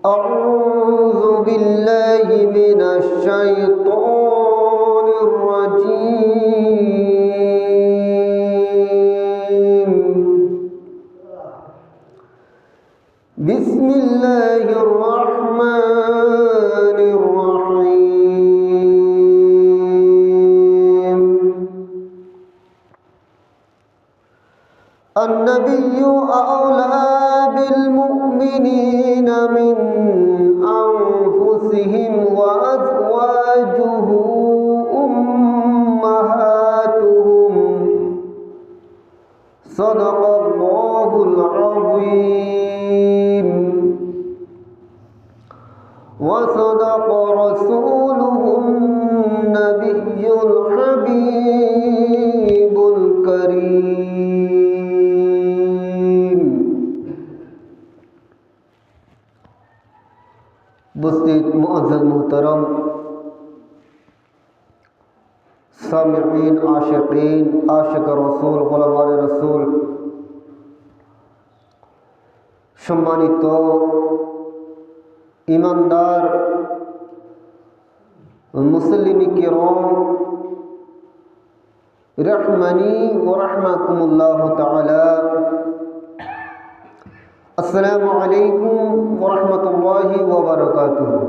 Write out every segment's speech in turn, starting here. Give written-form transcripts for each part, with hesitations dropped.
أعوذ بالله من الشيطان الرجيم. بسم الله الرحمن الرحيم. النبي أولى بالمؤمنين من أنفسهم وأزواجه أمهاتهم. صدق الله العظيم وصدق رسوله النبي الحبيب الكريم. उपस्थित मुअज़्ज़ज़ मोहतरम सामिईन, आशिकीन, आशिक रसूल, गुलामाए रसूल, सम्मानित ईमानदार मुसल्लिन किराम, रहमानी व रहमकुमुल्लाह तआला। अस्सलामु अलैकुम व रहमतुल्लाहि व बरकातुहू।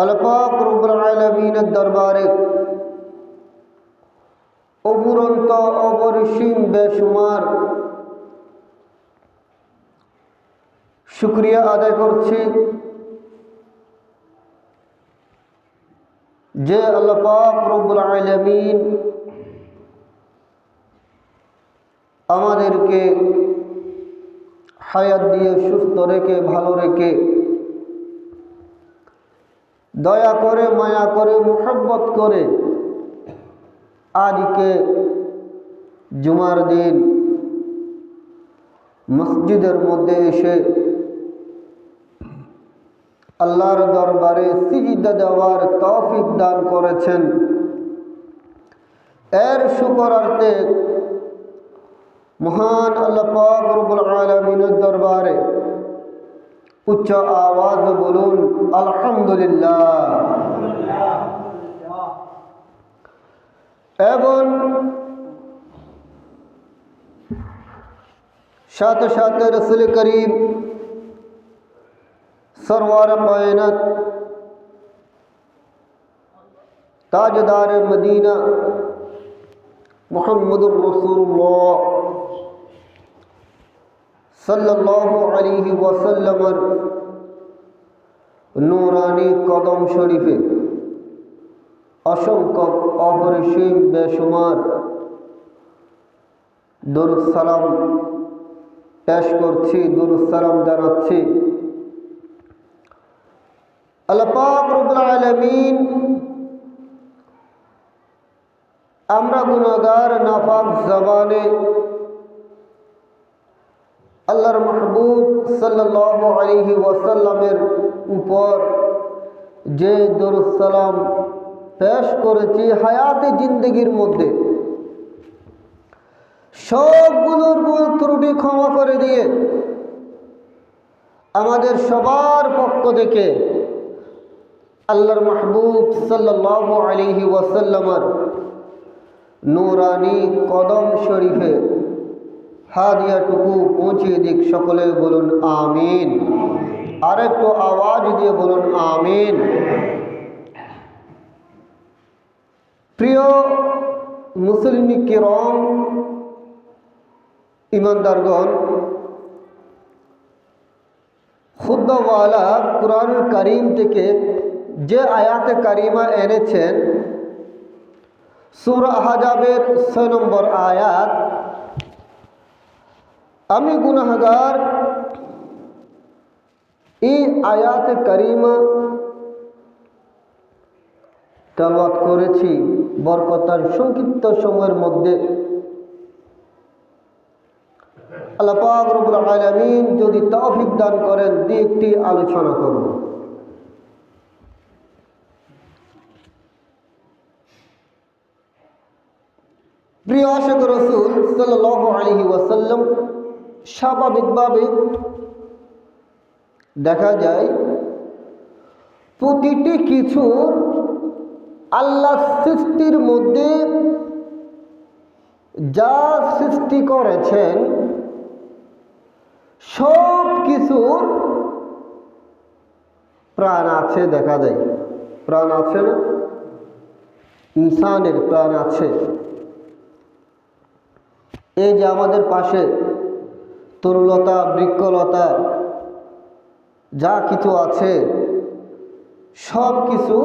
अल्लाह पाक रब्बुल आलामीনের দরবারে অফুরন্ত অপরিসীম বেশুমার শুকরিয়া আদায় করছি যে আল্লাহ পাক রব্বুল আলামিন আমাদেরকে হায়াত দিয়ে সুস্থ রেখে ভালো রেখে দয়া করে মায়া করে মুহাব্বত করে আজকে জুমার দিন মসজিদের মধ্যে এসে আল্লাহর দরবারে সিজদা দেওয়ার তৌফিক দান করেছেন। এর শুকরার্থে মহান আল্লাহ পাক রব্বুল আলামিনের দরবারে উচ্চ আওয়াজ বলুন আলহামদুলিল্লাহ। এবং সাথে সাথে রাসূল করিম সরওয়ার কায়নাত তাজদার মদিনা মুহাম্মদুর রাসূলুল্লাহ সাল্লাল্লাহু আলাইহি ওয়াসাল্লামের নূরানি কদম শরীফে অসংখ্য অপরিসীম বেশুমার দরুদ সালাম পেশ করছি, দরুদ সালাম জানাচ্ছি। আল্লাহ পাক রব্বুল আলামিন আমরা গুনাহগার নাপাক জবানে আল্লাহর মাহবুব সাল্লাল্লাহু আলাইহি ওয়াসাল্লামের উপর যে দরুদ সালাম পেশ করেছি হায়াতে জিন্দগির মধ্যে সবগুলোর ভুল ত্রুটি ক্ষমা করে দিয়ে আমাদের সবার পক্ষ থেকে আল্লাহর মাহবুব সাল্লাল্লাহু আলাইহি ওয়াসাল্লামের নূরানি কদম শরীফে হাদিয়াটুকু পৌঁছিয়ে দিক। সকলে বলুন আমিন। আর একটু আওয়াজ দিয়ে বলুন আমিন। প্রিয় মুসলিম কিরাম, ইমানদারগণ, খুদ্দওয়ালা কুরআনুল কারীম থেকে যে আয়াতে কারিমা এনেছেন সূরা আহজাবের 6 নম্বর আয়াত। আমি গুনাহগার এই আয়াতে কারিমা তেলাওয়াত করেছি বরকতার সংক্ষিপ্ত সময়ের মধ্যে। আল্লাহ পাক রব্বুল আলামিন যদি তৌফিক দান করেন দিয়ে একটি আলোচনা করব। প্রিয় আশিক রাসূল সাল্লাল্লাহু আলাইহি ওয়াসাল্লাম স্বাভাবিকভাবে দেখা যায় প্রতিটি কিছুর আল্লাহ সৃষ্টির মধ্যে যা সৃষ্টি করেছেন সব কিছুর প্রাণ আছে। দেখা যায় প্রাণ আছে না? ইনসানের প্রাণ আছে। এই যে আমাদের পাশে তরুলতা, বৃক্ষলতা যা কিছু আছে সব কিছু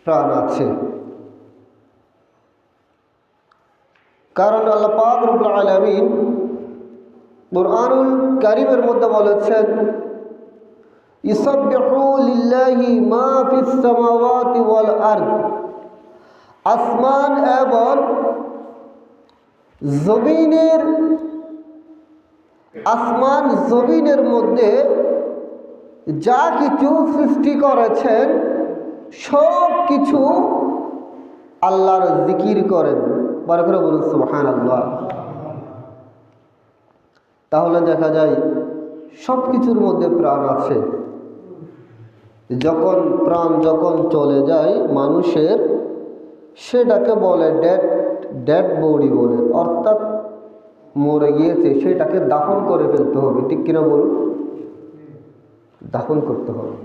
প্রাণ আছে। কারণ আল্লাহ পাক রব্বুল আলামিন কুরআনুল কারীমের মধ্যে বলেছেন, ইসাব্বিহু লিল্লাহি মা ফিস সামাওয়াতি ওয়াল আরদ, আসমান এবং জমিনের মধ্যে যা কিছু সৃষ্টি করেছেন সব কিছু আল্লাহর জিকির করেন। বড় করে বলুন সুবহানাল্লাহ। তাহলে দেখা যায় সব কিছুর মধ্যে প্রাণ আছে। প্রাণ যখন চলে যায় মানুষের, সেটাকে বলে ডেড বডি বলে, অর্থাৎ মরে গিয়েছে, সেটাকে দাফন করে ফেলতে হবে। ঠিক কিনা বলুন? দাফন করতে হবে।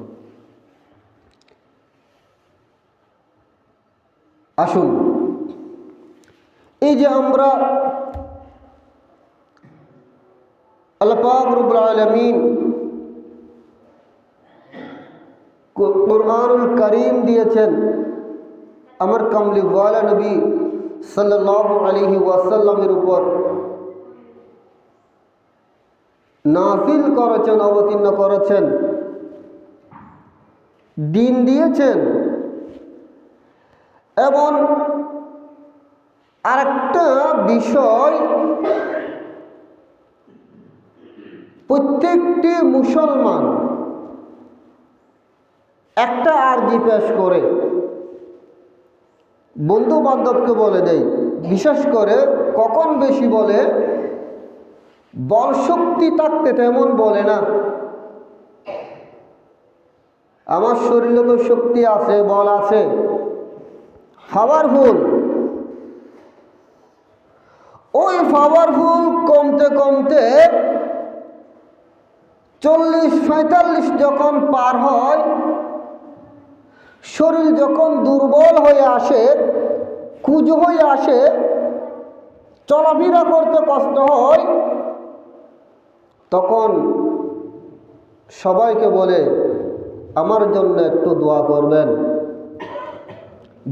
আসুন, এই যে আমরা আল্লাহ পাক রব্বুল আলামিন কুরআনুল কারীম দিয়েছেন, আমার কামলিওয়ালা নবী সাল্লাল্লাহু আলাইহি ওয়াসাল্লামের উপর নাযিল করেছেন, অবতীর্ণ করেছেন, দিন দিয়েছেন। এবং আরেকটা বিষয়, প্রত্যেকটি মুসলমান একটা আরজি পেশ করে বন্ধু বান্ধবকে বলে দেয়, বিশেষ করে কখন বেশি বলে, বল শক্তি থাকতে তেমন বলে না। আমার শরীরে তো শক্তি আছে, বল আছে, পাওয়ারফুল। ওই পাওয়ারফুল কমতে কমতে 40-45 যখন পার হয়, শরীর যখন দুর্বল হয়ে আসে, কুঁজো হয়ে আসে, চলাফেরা করতে কষ্ট হয়, তখন সবাইকে বলে আমার জন্য একটু দোয়া করবেন,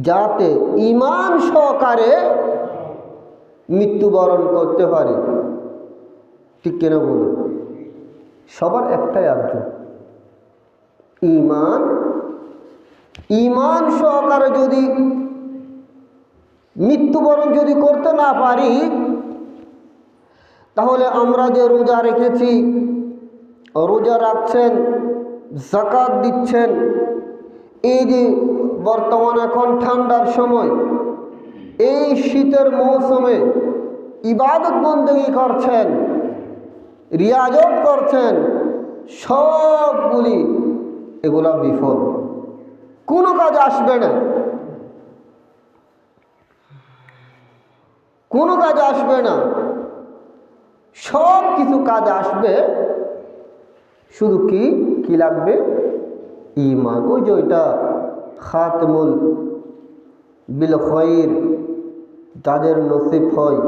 যাতে ঈমান সহকারে মৃত্যুবরণ করতে পারি। ঠিক কিনা বলুন? সবার একটাই আরজু, ঈমান সহকারে যদি মৃত্যুবরণ যদি করতে না পারি, তাহলে আমরা যে রোজা রেখেছি, রোজা রাখছেন, যাকাত দিচ্ছেন, এই যে বর্তমানে এখন ঠান্ডার সময়, এই শীতের মৌসুমে ইবাদত বন্দেগী করছেন, রিয়াজত করছেন, সবগুলি এগুলা বিফল, কোনো কাজ আসবে না, কোনো কাজ আসবে না। সব কিছু কাজ আসবে, শুধু কি লাগবে? ঈমান। ওই যে ওইটা খাতমুল বিল খৈর, যাদের নসিব হয়,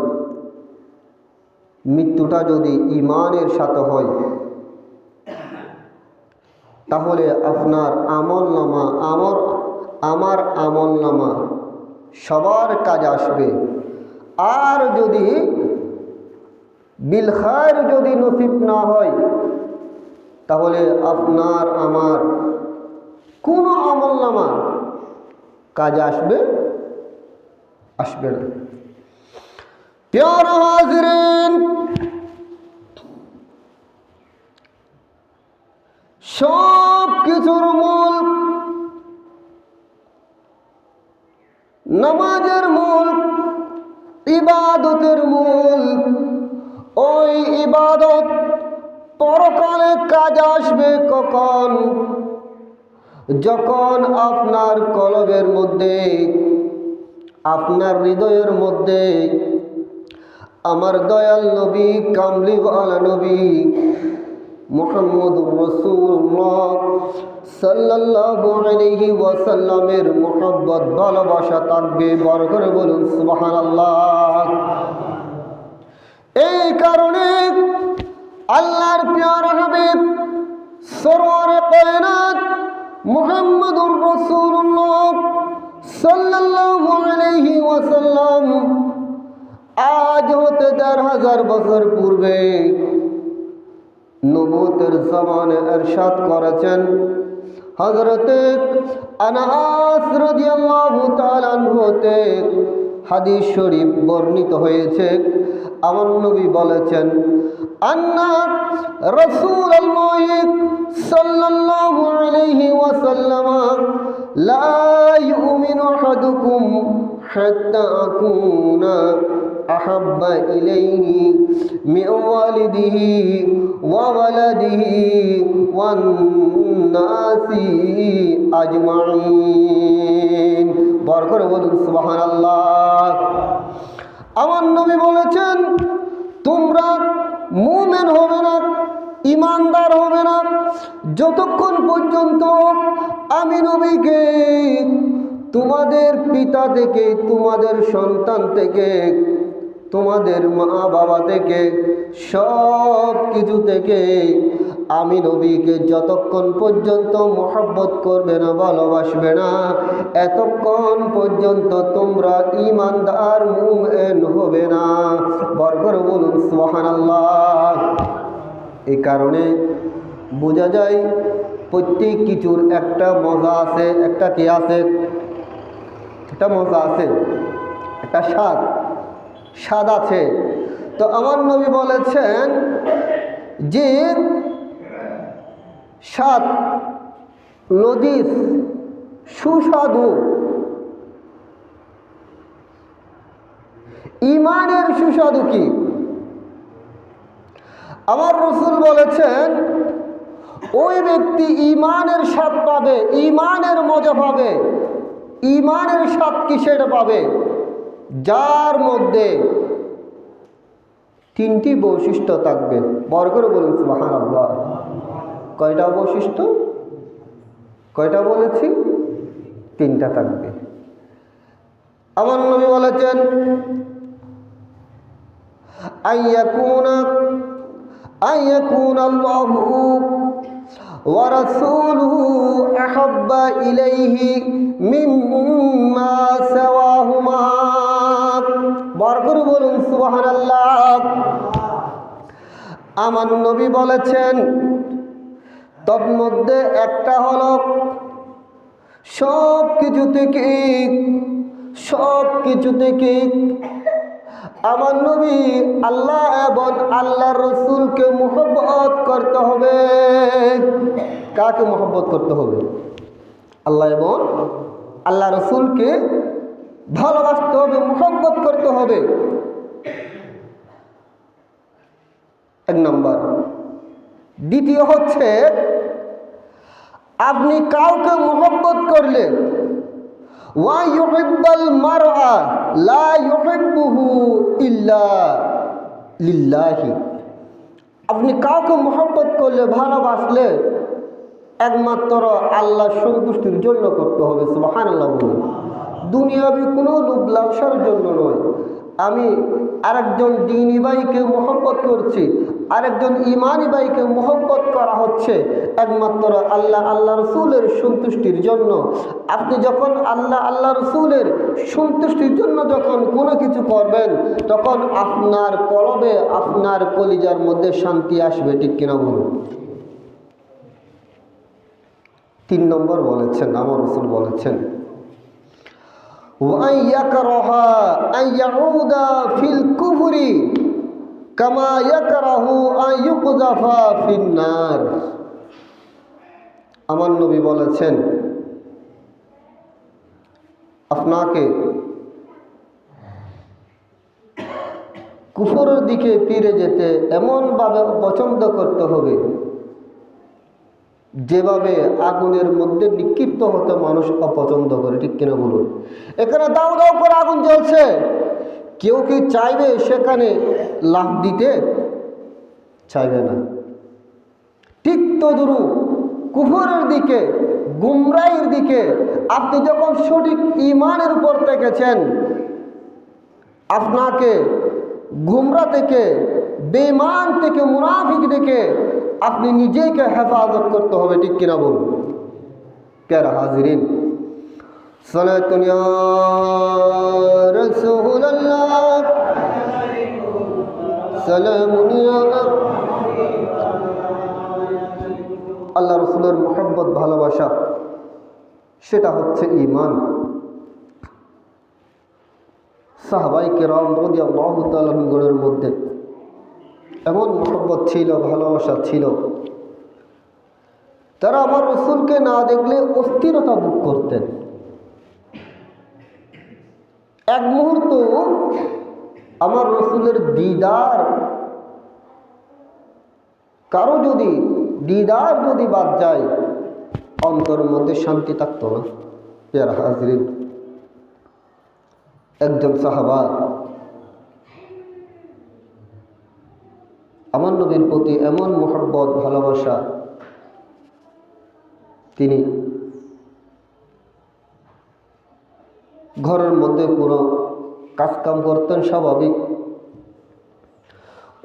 মৃত্যুটা যদি ঈমানের সাথে হয়, তাহলে আপনার আমলনামা, আমার আমলনামা সবার কাজ আসবে। আর যদি বিল খায়র যদি নসিব না হয়, তাহলে আপনার আমার কোনো আমলনামা কাজ আসবে না। প্যারা হাজরিন, সব কিছুর মূল, নামাজের মূল, ইবাদতের মূল, ওই যখন আপনার কলবের মধ্যে, আপনার হৃদয়ের মধ্যে আমার দয়াল নবী, কামলিওয়ালা নবী মুহাম্মদুর রাসূলুল্লাহ সাল্লাল্লাহু আলাইহি ওয়াসাল্লামের মুহাব্বত ভালোবাসা থাকবে। বড় করে বলুন সুবহানাল্লাহ। এই কারণে আল্লাহর প্রিয় হাবিব সরওয়ারে কায়নাত মুহাম্মদুর রাসূলুল্লাহ সাল্লাল্লাহু আলাইহি ওয়াসাল্লাম আজ হতে ১,৫০০ বছর পূর্বে নবুয়তের জামানে ইরশাদ করেছেন। হযরতে আনাস রাদিয়াল্লাহু তাআলা আনহু হতে হাদিস শরীফ বর্ণিত হয়েছে। আমার নবী বলেছেন, আন্না রাসূলুল্লাহ সাল্লাল্লাহু আলাইহি ওয়াসাল্লাম লা ইউমিনু আহাদুকুম হাত্তা আকুনা আহাব্বা ইলাইহি মিন ওয়ালিদিহি ওয়া ওয়ালাদিহি ওয়ান নাসি আজমাইন। বড় করে বলুন সুবহানাল্লাহ। আমার নবী বলেছেন, তোমরা মুমিন হবে না, ইমানদার হবে না যতক্ষণ পর্যন্ত আমি নবীকে তোমাদের পিতা থেকে, তোমাদের সন্তান থেকে, তোমাদের মা বাবা থেকে, সব কিছু থেকে আমি নবীকে যতক্ষণ পর্যন্ত মহব্বত করবে না, ভালোবাসবে না, এতক্ষণ পর্যন্ত তোমরা ঈমানদার মুমিন হবে না। বরকর বলুন সুবহানাল্লাহ। এই কারণে বোঝা যায় প্রত্যেক কিছুর একটা মজা আছে, একটা কি আছে, একটা মজা আছে, একটা স্বাদ আছে। তো আমার নবী বলেছেন যে স্বাদ লজিজ সুস্বাদু, ঈমানের সুস্বাদু কি? আমার রাসূল বলেছেন, ওই ব্যক্তি ঈমানের স্বাদ পাবে, ঈমানের মজা পাবে। ঈমানের স্বাদ কিসের পাবে? যার মধ্যে 3টি বৈশিষ্ট্য থাকবে। বড় করে বলুন সুবহানাল্লাহ। কয়টা বৈশিষ্ট্য? কয়টা বলেছি? 3টা থাকবে। আমার নবী বলেছেন, আইয়াকুনা আল্লাহু ওয়া রাসূলুহু আহাব্বা ইলাইহি মিম্মা সাওয়াহুমা। বড় করে বলুন সুবহানাল্লাহ। আমার নবী বলেছেন, তর মধ্যে একটা হলো সব কিছু থেকে আমার নবী আল্লাহ এবং আল্লাহর রাসূলকে মুহাব্বত করতে হবে। কাকে মুহাব্বত করতে হবে? আল্লাহ এবং আল্লাহ রাসূলকে ভালোবাসতে হবে, মুহাব্বত করতে হবে। 1 নম্বর। দ্বিতীয় হচ্ছে, আপনি কাউকে মুহাব্বত করলে ওয়া ইউহিব্বুল মারআ লা ইউহিব্বুহু ইল্লা লিল্লাহি। আপনি কাউকে মুহাব্বত করলে, ভালোবাসলে একমাত্র আল্লাহর সন্তুষ্টির জন্য করতে হবে। সুবহানাল্লাহ বলুন। দুনিয়াবি কোনো লোভ লালসার জন্য নয়। আমি আরেকজন দ্বীনী ভাইকে মুহাব্বত করছি, আরেকজন ঈমানি ভাইকে মুহাব্বত করা হচ্ছে একমাত্র আল্লাহ রাসূলের সন্তুষ্টির জন্য। আপনি যখন আল্লাহ রাসূলের সন্তুষ্টির জন্য যখন কোনো কিছু করবেন, তখন আপনার কলবে, আপনার কলিজার মধ্যে শান্তি আসবে। ঠিক কিনা বলুন? 3 নম্বর বলেছেন, আমার রাসূল বলেছেন, ওয়া ইয়াকরাহা আন ইয়াউদা ফিল কুফরি কামা ইয়াকরাহু আন ইউকযাফা ফিন নার। আমার নবী বলেছেন, আপনাকে কুফরের দিকে ফিরে যেতে এমনভাবে পছন্দ করতে হবে যেভাবে আগুনের মধ্যে নিক্ষিপ্ত হতে মানুষ অপছন্দ করে, ঠিক কিনা বলুন? এখানে দাউ দাউ করে আগুন জ্বলছে, কেউ কি চাইবে সেখানে লাফ দিতে? চাইবে না। ঠিক তদুরু কুফরের দিকে, গুমরাহির দিকে আপনি যখন সঠিক ঈমানের উপর থেকেছেন, আপনাকে গুমরা থেকে, বেঈমান থেকে, মুনাফিক থেকে আপনি নিজেকে হেফাজত করতে হবে, ঠিক কিনা বলুন? প্যারা হাজিরিন, সালাতুন ইয়া রাসূলুল্লাহ, সালামুন ইয়া আল্লাহ রসুলের মুহাব্বত, ভালোবাসা, সেটা হচ্ছে ঈমান। সাহাবায়ে কেরাম রাদিয়াল্লাহু তাআলা আনহুর মধ্যে এমন মুহাব্বত ছিল, ভালোবাসা ছিল, তারা আমার রসুলকে না দেখলে অস্থিরতা ভোগ করতেন। এক মুহূর্ত আমার রসুলের দিদার, কারো যদি দিদার যদি বাদ যায়, অন্তরের মধ্যে শান্তি থাকতো না। প্রিয় হাজরিন, একজন সাহাবা আমার নবীর প্রতি এমন মুহাব্বত, ভালোবাসা, তিনি ঘরের মধ্যে কোনো কাজকাম করতেন স্বাভাবিক।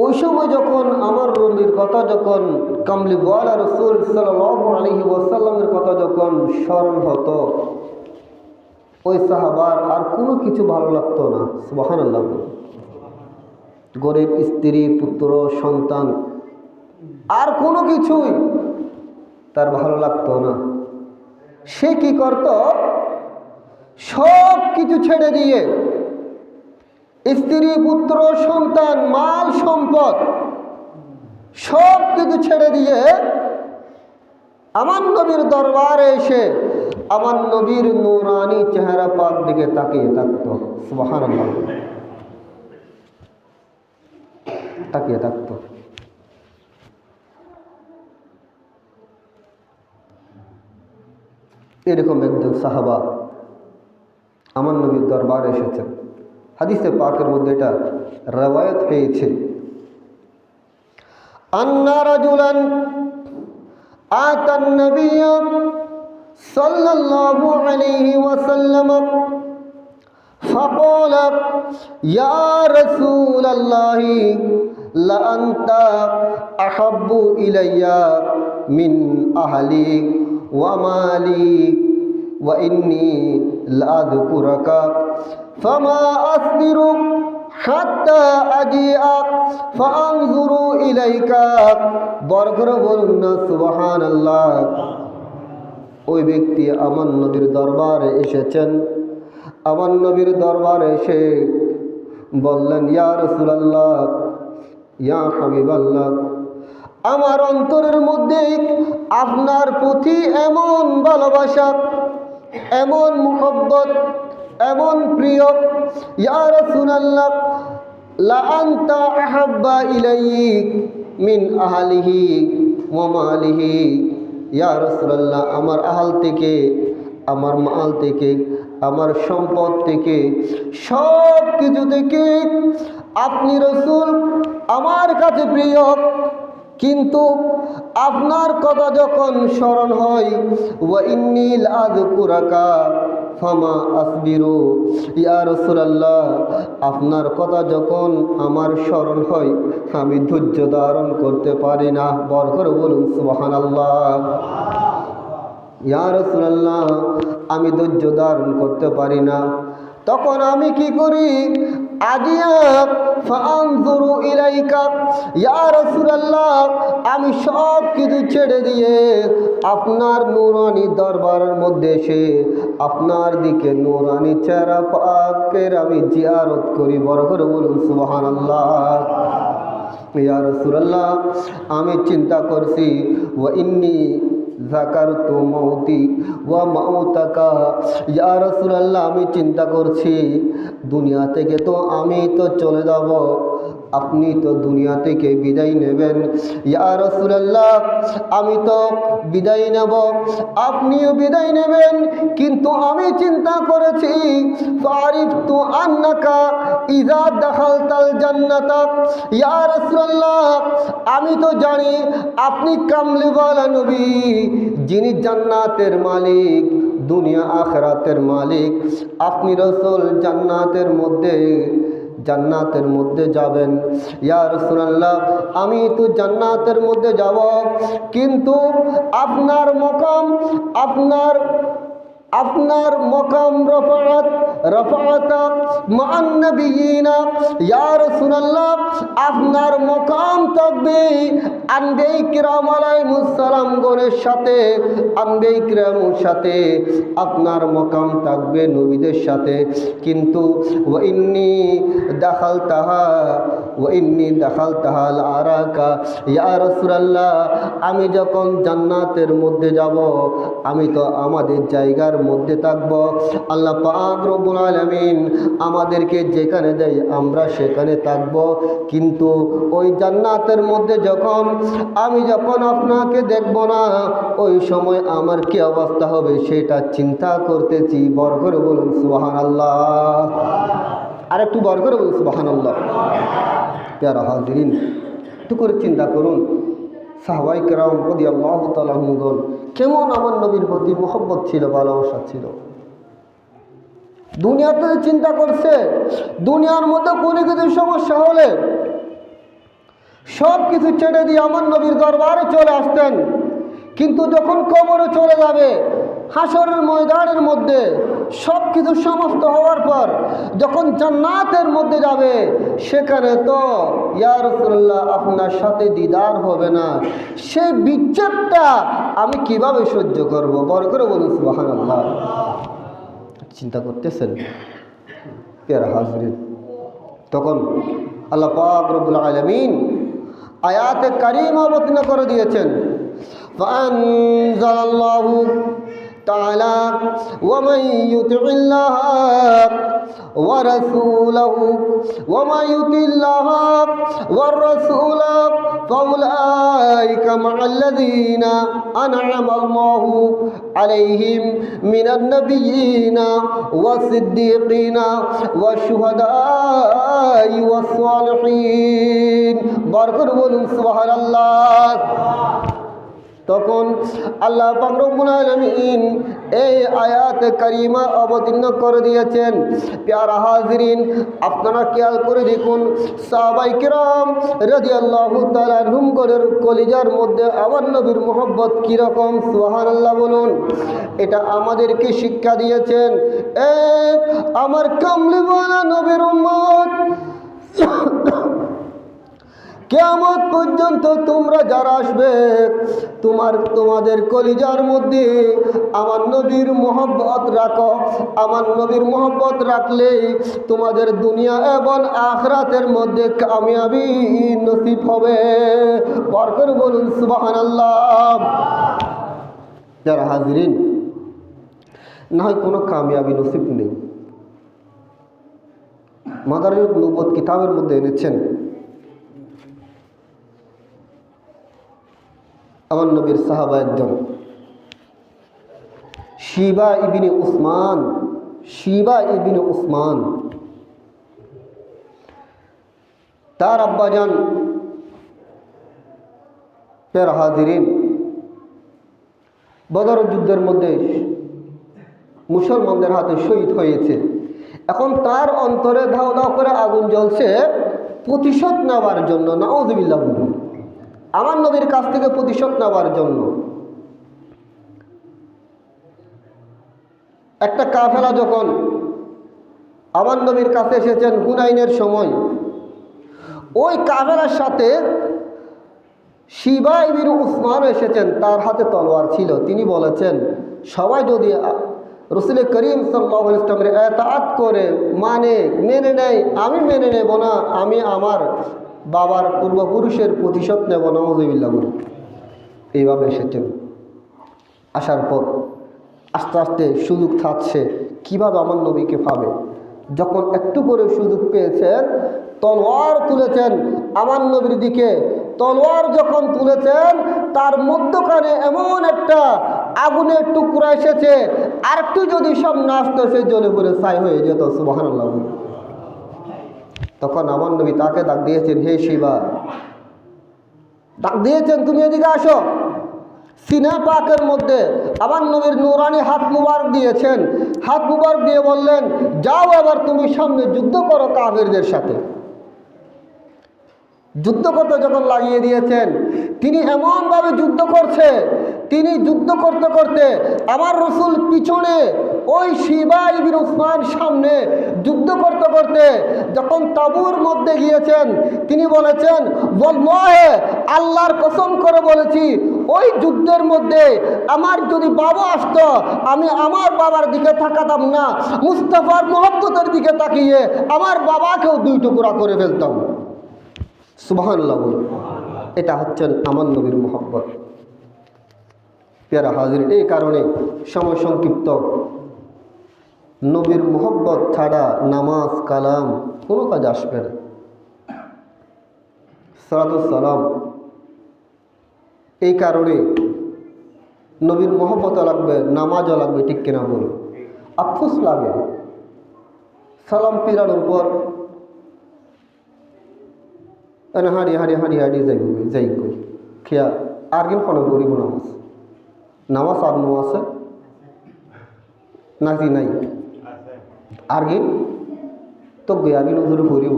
ওই সময় যখন আমার নবীর কথা, যখন কামলিওয়ালা রাসূল সাল্লাল্লাহু আলাইহি ওয়াসাল্লামের কথা যখন স্মরণ হতো, ওই সাহাবার আর কোনো কিছু ভালো লাগতো না। সুবহানাল্লাহ। গরিব স্ত্রী, পুত্র, সন্তান, আর কোনো কিছুই তার ভালো লাগতো না। সে কি করত? সব কিছু ছেড়ে দিয়ে, স্ত্রী, পুত্র, সন্তান, মাল সম্পদ সব কিছু ছেড়ে দিয়ে আমার নবীর দরবারে এসে আমার নবীর নূরানি চেহারা পাক দিকে তাকিয়ে থাকত। সুবহানাল্লাহ। তাকিয়ে থাকত। এরকম একজন সাহাবা আমার নবীর দরবারে এসেছেন। হাদিসে পাকের মধ্যে এটা রওয়ায়াত হয়েছে, আন্না রাজুলান আতান নবিয়্য সাল্লাল্লাহু আলাইহি ওয়াসাল্লাম فقال يا رسول الله لأنت أحب إلي من أهلي ومالي وإني لأذكرك فما أصبر حتى أجيء فأنظر إليك। বরকর বলুন না সুবহানাল্লাহ। ওই ব্যক্তি আমার নবীর দরবারে এসেছেন। আমার নবীর দরবারে এসে বললেন, ইয়া রাসূলুল্লাহ, ইয়া হাবিবাল্লাহ, আমার অন্তরের মধ্যে আপনার প্রতি এমন ভালোবাসা, এমন মুহাব্বত, এমন প্রিয়, ইয়া রাসূলুল্লাহ, লা আনতা আহাব্বা ইলাইহি মিন আহলিহি ওয়া মালিহি। ইয়া রাসূলুল্লাহ, আমার আহাল থেকে, আমার মাল থেকে, আমার সম্পদ থেকে, সব কিছু থেকে আপনি রাসূল আমার কাছে প্রিয়। কিন্তু আপনার কথা যখন স্মরণ হয়, ওয়া ইন্নী লাযকুরাকা ফামা আসবিরু। ইয়া রাসূলুল্লাহ, আপনার কথা যখন আমার স্মরণ হয়, আমি ধৈর্য ধারণ করতে পারি না। বরকর বলুন সুবহানাল্লাহ। ইয়া রাসূলুল্লাহ, আমি ধৈর্য ধারণ করতে পারি না। তখন আমি কি করি? আজিয়া ফাআনজুরু ইলাইকা। ইয়া রাসূলুল্লাহ, আমি সব কিছু ছেড়ে দিয়ে আপনার নূরানি দরবারের মধ্যে এসে আপনার দিকে নূরানি চেহারা পাকের আমি জিয়ারত করি। বড় করে বলুন সুবহানাল্লাহ। ইয়া রাসূলুল্লাহ, আমি চিন্তা করছি, ওয়া ইন্নী যাকারতু মাউতি ওয়া মাউতাকা। ইয়া রাসূলুল্লাহ, আমি চিন্তা করছি দুনিয়া থেকে তো আমি তো চলে যাব, আপনি তো দুনিয়া থেকে বিদায় নেবেন। ইয়া রাসূলুল্লাহ, আমি তো বিদায় নেব, আপনিও বিদায় নেবেন, কিন্তু আমি চিন্তা করেছি ফারিফতু আন্নাকা ইযা দাখালতাল জান্নাতা। ইয়া রাসূলুল্লাহ, আমি তো জানি আপনি কামলিওয়ালা নবী, যিনি জান্নাতের মালিক, দুনিয়া আখিরাতের মালিক। আপনি রাসূল জান্নাতের মধ্যে যাবেন। ইয়া রাসূলুল্লাহ, আমি তো জান্নাতের মধ্যে যাব, কিন্তু আপনার মকাম রফাআত মান নবিয়িনা। ইয়া রাসূলুল্লাহ, আপনার মকাম থাকবে আম্বিয়া কিরাম আলাইহিস সালাম গণের সাথে, আম্বিয়া কিরামের সাথে আপনার মকাম থাকবে নবীদের সাথে। কিন্তু ওয়া ইন্নী দাখালতাহা আরাকা। ইয়া রাসূলুল্লাহ, আমি যখন জান্নাতের মধ্যে যাব, আমি তো আমাদের জায়গার মধ্যে থাকব। আল্লাহ পাক রব্বুল আলামিন আমাদেরকে যেখানে দেয় আমরা সেখানে থাকব, কিন্তু ওই জান্নাতের মধ্যে আমি যখন আপনাকে দেখব না, ওই সময় আমার কি অবস্থা হবে সেটা চিন্তা করতেছি। বড় করে বলুন সুবহানাল্লাহ। আর একটু বড় করে বলুন সুবহানাল্লাহ। প্যারা হাজিরিন, একটু করে চিন্তা করুন সাহাবায়ে কেরাম রাদিয়াল্লাহু তাআলা আনহুগণ কেমন আমার নবীর প্রতি মহব্বত ছিল, ভালোবাসা ছিল। দুনিয়াতে চিন্তা করছে, দুনিয়ার মধ্যে কোনো কিছু সমস্যা হলে সব কিছু ছেড়ে দিয়ে আমার নবীর দরবারে চলে আসতেন। কিন্তু যখন কবরে চলে যাবে, হাসরের ময়দানের মধ্যে সব কিছু সমাপ্ত হওয়ার পর যখন জান্নাতের মধ্যে যাবে, সেখানে তো ইয়া রাসূলুল্লাহ আপনার সাথে দিদার হবে না। সেই বিচ্ছেদটা আমি কিভাবে সহ্য করব? বড় করে বলুন সুবহানাল্লাহ। চিন্তা করতেছেন প্রিয় হাজরিন? তখন আল্লাহ পাক রব্বুল আলামিন আয়াতে কারিমা অবতীর্ণ করে দিয়েছেন। ফাআনজালাল্লাহু তাআলা ওয়ামান ইউতি'িল্লাহ ওয়া রাসূলাহু ওয়ামান ইউতি'িল্লাহ ওয়ার রাসূল ফাউলাইকা মা'আল্লাযীনা আন'আমাল্লাহু আলাইহিম মিনান নাবিয়্যিনা ওয়াস-সিদ্দীকিনা ওয়াশ-শুহাদা'i ওয়াস-সালিহিন। বরকত বলুন সুবহানাল্লাহ। তখন আল্লাহ পাক রব্বুল আলামিন এই আয়াতে কারিমা অবতীর্ণ করে দিয়েছেন। প্যারা হাজিরিন, আপনারা খেয়াল করে দেখুন সাহাবায়ে কেরাম রাদিয়াল্লাহু তাআলা আনহুমগণের কলিজার মধ্যে আমার নবীর মহব্বত কীরকম। সুবহানাল্লাহ বলুন। এটা আমাদেরকে শিক্ষা দিয়েছেন। আমার কামলিওয়ালা নবীর উম্মত, কিয়ামত পর্যন্ত তোমরা যারা আসবে, তোমাদের কলিজার মধ্যে আমার নবীর মহব্বত রাখো। আমার নবীর মহব্বত রাখলেই তোমাদের দুনিয়া এবং আখিরাতের মধ্যে কামিয়াবি নসিব হবে। বরকত বলুন সুবহানাল্লাহ। যারা হাজিরিন, না হয় কোনো কামিয়াবি নসিব নেই। মাদারিজ নবুওয়াত কিতাবের মধ্যে এনেছেন আমার নবীর সাহাবা একজন শিবা ইবনে উসমান, তার আব্বাজান প্যারা হাজিরিন বদর যুদ্ধের মধ্যে মুসলমানদের হাতে শহীদ হয়েছে। এখন তার অন্তরে ধাও ধাও করে আগুন জ্বলছে প্রতিশোধ নেওয়ার জন্য। নাউযুবিল্লাহ, আমার নবীর কাছ থেকে প্রতিশোধ নেওয়ার জন্য। একটা কাফেলা যখন আমার নবীর কাছে এসেছেন হুনাইনের সময়, ওই কাফেলার সাথে শিবা ইবনে উসমান এসেছেন। তার হাতে তলোয়ার ছিল। তিনি বলেছেন, সবাই যদি রাসূল করিম সাল্লাল্লাহু আলাইহি ওয়াসাল্লামের ইতাআত করে মেনে নেয়, আমি মেনে নেব না, আমি আমার বাবার পূর্বপুরুষের প্রতিশোধ নেব। নাউযুবিল্লাহ বলে এইভাবে এসেছেন। আসার পর আস্তে আস্তে সুযোগ থাকছে কিভাবে আমার নবীকে পাবে। যখন একটু করে সুযোগ পেয়েছেন, তলোয়ার তুলেছেন আমার নবীর দিকে। তলোয়ার যখন তুলেছেন তার মধ্যখানে এমন একটা আগুনের টুকরা এসেছে, আর একটু যদি সামনে আসতো সে জ্বলে পড়ে ছাই হয়ে যেত। সুবহানাল্লাহ। তখন আমার নবী তাকে ডাক দিয়েছেন, হে শিবা, ডাক দিয়েছেন তুমি এদিকে আসো। সিনা পাকের মধ্যে আমার নবীর নূরানি হাত মুবারক দিয়েছেন। হাত মুবারক দিয়ে বললেন, যাও এবার তুমি সামনে যুদ্ধ করো কাফেরদের সাথে। যুদ্ধ করতে যখন লাগিয়ে দিয়েছেন, তিনি এমনভাবে যুদ্ধ করছে, তিনি যুদ্ধ করতে করতে আমার রসুল পিছনে, ওই শিবা ইবনে উসমান সামনে যুদ্ধ করতে করতে যখন তাবুর মধ্যে গিয়েছেন, তিনি বলেছেন, ওয়াল্লাহি আল্লাহর কসম করে বলেছি, ওই যুদ্ধের মধ্যে আমার যদি বাবা আসতো, আমি আমার বাবার দিকে তাকাতাম না, মুস্তাফার মহব্বতের দিকে তাকিয়ে আমার বাবাকেও দুই টুকরা করে ফেলতাম। সুবহানাল্লাহ। এটা হচ্ছেন আমার নবীর মহব্বত। প্যারা হাজির, এই কারণে সময় সংক্ষিপ্ত, নবীর মহব্বত ছাড়া নামাজ কালাম কোনো কাজ আসবে না। সালাতুস সালাম, এই কারণে নবীর মহব্বতও লাগবে, নামাজও লাগবে, ঠিক কিনা বল? আফসোস লাগে সালাম পিরানোর পর হাঁড়ি হাঁড়ি হাঁড়ি হাঁড়ি যাই কই খেয়া আর কিন কোনো গরিব নামাজ নামাজ আর নো আছে নাকি নাই? আর কিন তো আর কি নজরে ফুরিব,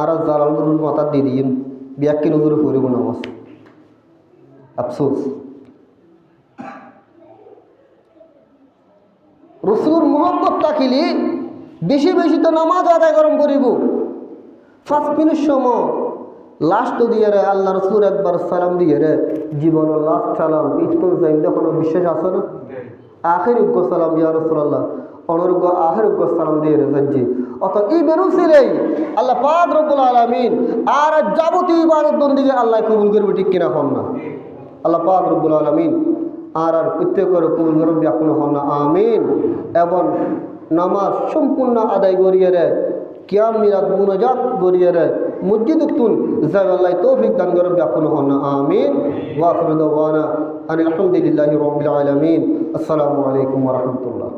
আর জালাল মাথা দিয়ে দিন বিয়াক কি নজরে ফুরিব নামাজ। আফসোস। রসুল মোহাম্মদ তাকিলি বেশি বেশি তো নামাজ আদায় গরম করিব। 5 মিনিট সময় লাস্ট দিয়ে রে আল্লাহ রসুল একবার সালাম দিয়ে রে জীবন লাস্ট সালাম ইতকুন যাই কোনো বিশ্বাস আছে না? আখের উগ্র সালাম ইয়া রাসূলুল্লাহ, অনুরুগ্য আখের উগ্র সালাম দিয়ে রে যাচ্ছি। অত এই বেরুসিলেই আল্লাহ পাক রব্বুল আলামিন আর যাবতীয় ইবাদত বন্দেগী আল্লাহ কবুল করবে, ঠিক কিনা হন না? আল্লাহ পাক রব্বুল আলামিন আর প্রত্যেকের কবুল করবে এখনো হন না, আমিন। এবং নামাজ সম্পূর্ণ আদায় করিয়ে রে কিয়াম মিলাদ মুনাজাত করিয়ে রে মসজিদ উত্তুন জায়গাল্লাহ তৌফিক দান করবে এখনো হন না, আমিন। ওয়া আখিরু দাওয়ানা আলহামদুলিল্লাহি রাব্বিল আলামিন। আসসালামু আলাইকুম ওয়া রাহমাতুল্লাহ।